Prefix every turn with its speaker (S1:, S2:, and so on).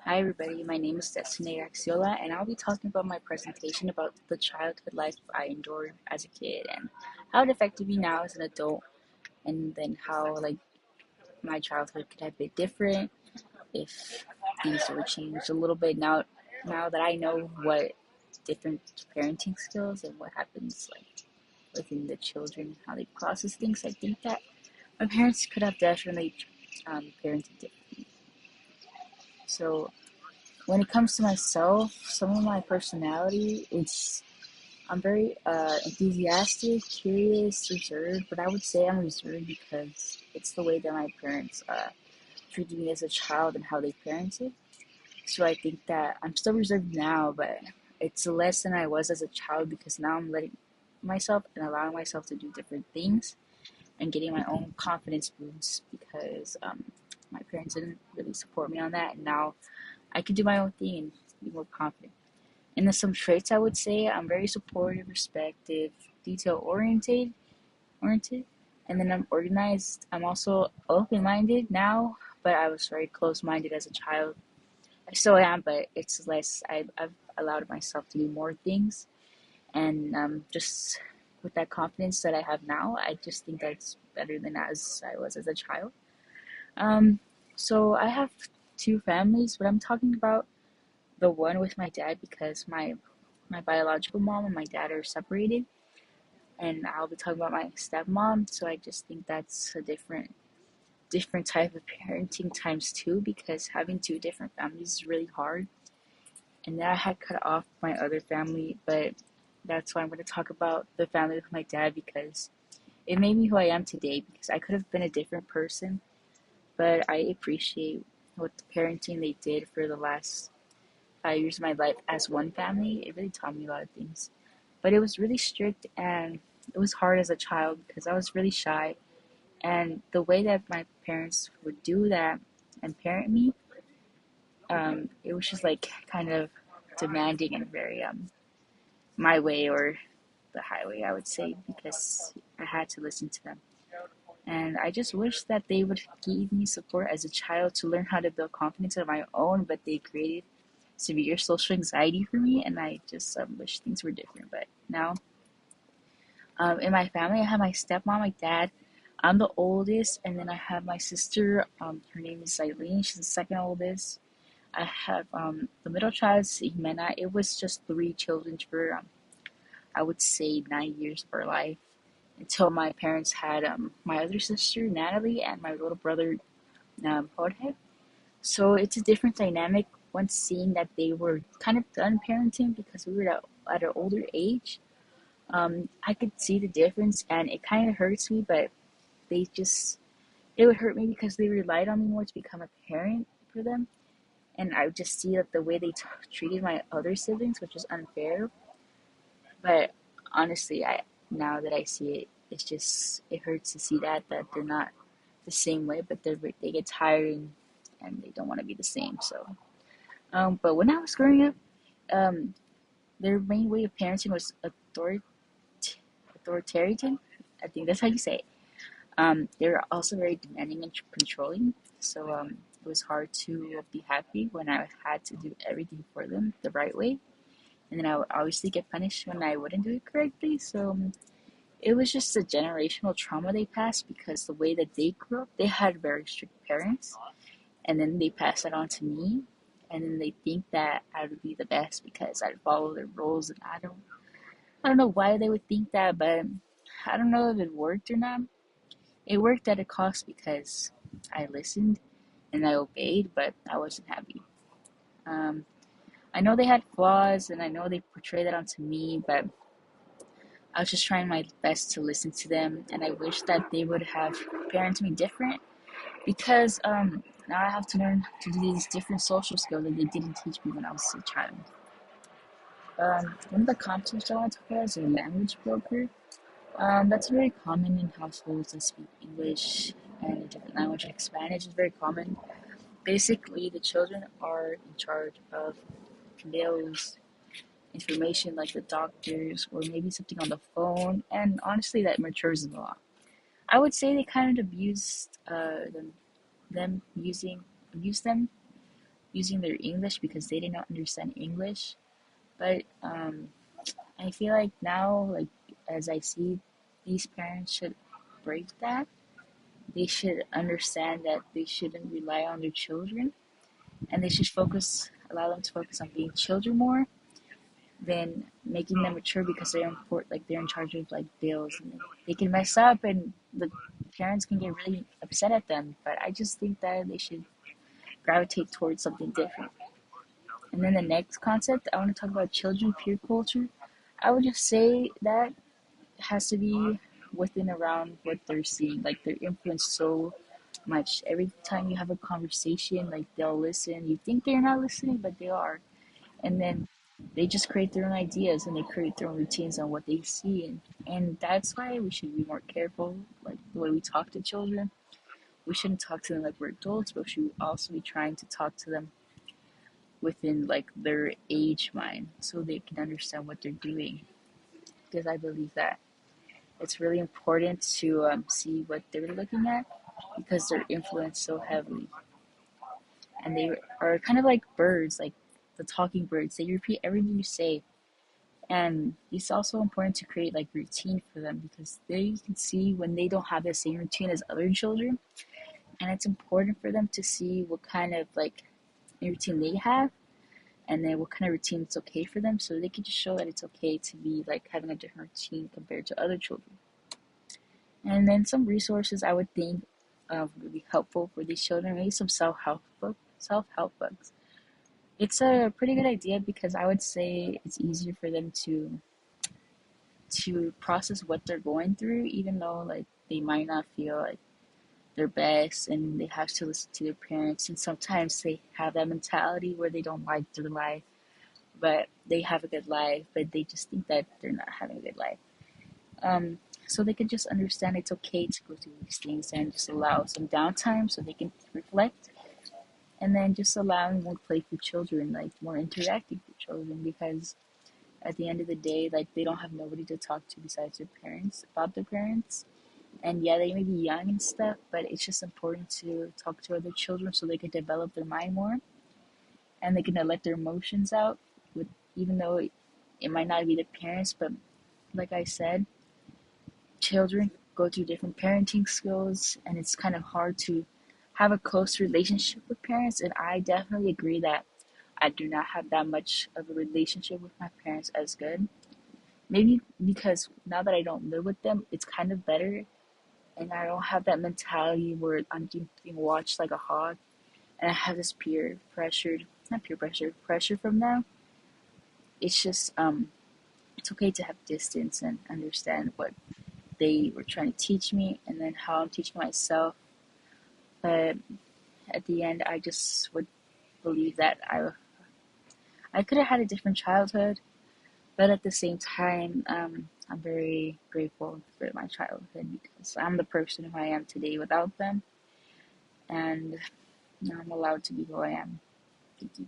S1: Hi everybody, my name is Destiny Axiola and I'll be talking about my presentation about the childhood life I endured as a kid and how it affected me now as an adult, and then how my childhood could have been different if things were changed a little bit now that I know what different parenting skills and what happens within the children, how they process things. I think that my parents could have definitely parented differently. So when it comes to myself, some of my personality, I'm very enthusiastic, curious, reserved, but I would say I'm reserved because it's the way that my parents treated me as a child and how they parented. So I think that I'm still reserved now, but it's less than I was as a child because now I'm letting myself and allowing myself to do different things and getting my own confidence boosts because my parents didn't really support me on that, and now I can do my own thing and be more confident. And then some traits I would say: I'm very supportive, respective, oriented, and then I'm organized. I'm also open minded now, but I was very close minded as a child. I still am, but it's less. I've allowed myself to do more things, and just with that confidence that I have now, I just think that's better than as I was as a child. Um, so I have two families, but I'm talking about the one with my dad because my biological mom and my dad are separated, and I'll be talking about my stepmom. So I just think that's a different type of parenting times two because having two different families is really hard. And then I had cut off my other family, but that's why I'm going to talk about the family with my dad because it made me who I am today because I could have been a different person, but I appreciate what the parenting they did for the last 5 years of my life as one family. It really taught me a lot of things. But it was really strict and it was hard as a child because I was really shy. And the way that my parents would do that and parent me, it was just like kind of demanding and very my way or the highway, I would say, because I had to listen to them. And I just wish that they would give me support as a child to learn how to build confidence of my own, but they created severe social anxiety for me, and I just wish things were different. But now, in my family, I have my stepmom, my dad. I'm the oldest, and then I have my sister. Her name is Eileen. She's the second oldest. I have the middle child, Jimena. It was just three children for I would say 9 years of our life until my parents had my other sister, Natalie, and my little brother, Jorge. So it's a different dynamic once seeing that they were kind of done parenting because we were at an older age. I could see the difference and it kind of hurts me, but they just, it would hurt me because they relied on me more to become a parent for them. And I would just see that the way they treated my other siblings, which is unfair. But honestly, now that I see it, it's just, it hurts to see that they're not the same way, but they get tired and they don't want to be the same. So, but when I was growing up, um, their main way of parenting was authoritarian. I think that's how you say it. They were also very demanding and controlling. So it was hard to be happy when I had to do everything for them the right way, and then I would obviously get punished when I wouldn't do it correctly. So it was just a generational trauma they passed because the way that they grew up, they had very strict parents, and then they pass that on to me, and then they think that I would be the best because I'd follow their rules, and I don't know why they would think that, but I don't know if it worked or not. It worked at a cost because I listened and I obeyed, but I wasn't happy. Um, I know they had flaws, and I know they portrayed that onto me, but I was just trying my best to listen to them, and I wish that they would have parented me different because now I have to learn to do these different social skills that they didn't teach me when I was a child. One of the concepts I want to talk about is a language broker. That's very common in households that speak English and a different language like Spanish is very common. Basically, the children are in charge of conveys information like the doctors or maybe something on the phone, and honestly, that matures a lot. I would say they kind of abused them using abuse them using their English because they did not understand English. But I feel like now, like as I see, these parents should break that. They should understand that they shouldn't rely on their children, and they should allow them to focus on being children more than making them mature because they're in charge of like bills and they can mess up and the parents can get really upset at them. But I just think that they should gravitate towards something different. And then the next concept, I want to talk about children peer culture. I would just say that has to be within around what they're seeing. Like they're influenced so much. Every time you have a conversation, like they'll listen. You think they're not listening, but they are. And then they just create their own ideas and they create their own routines on what they see. And that's why we should be more careful, like the way we talk to children. We shouldn't talk to them like we're adults, but we should also be trying to talk to them within like their age mind so they can understand what they're doing. Because I believe that it's really important to see what they're looking at because they're influenced so heavily. And they are kind of like birds, like the talking birds. They repeat everything you say. And it's also important to create like routine for them because they can see when they don't have the same routine as other children. And it's important for them to see what kind of like routine they have and then what kind of routine it's okay for them so they can just show that it's okay to be like having a different routine compared to other children. And then some resources I would think would be helpful for these children, maybe some self-help books. It's a pretty good idea because I would say it's easier for them to process what they're going through, even though like they might not feel like their best and they have to listen to their parents. And sometimes they have that mentality where they don't like their life, but they have a good life, but they just think that they're not having a good life. Um, so they can just understand it's okay to go through these things and just allow some downtime so they can reflect and then just allowing more play for children, like more interacting with children because at the end of the day, like they don't have nobody to talk to besides their parents about their parents. And yeah, they may be young and stuff, but it's just important to talk to other children so they can develop their mind more and they can let their emotions out with even though it might not be the parents, but like I said, children go through different parenting skills and it's kind of hard to have a close relationship with parents. And I definitely agree that I do not have that much of a relationship with my parents as good. Maybe because now that I don't live with them, it's kind of better and I don't have that mentality where I'm being watched like a hog and I have this pressure from them. It's just it's okay to have distance and understand what they were trying to teach me and then how I'm teaching myself. But at the end, I just would believe that I could have had a different childhood, but at the same time, I'm very grateful for my childhood because I'm the person who I am today without them, and I'm allowed to be who I am. Thank you.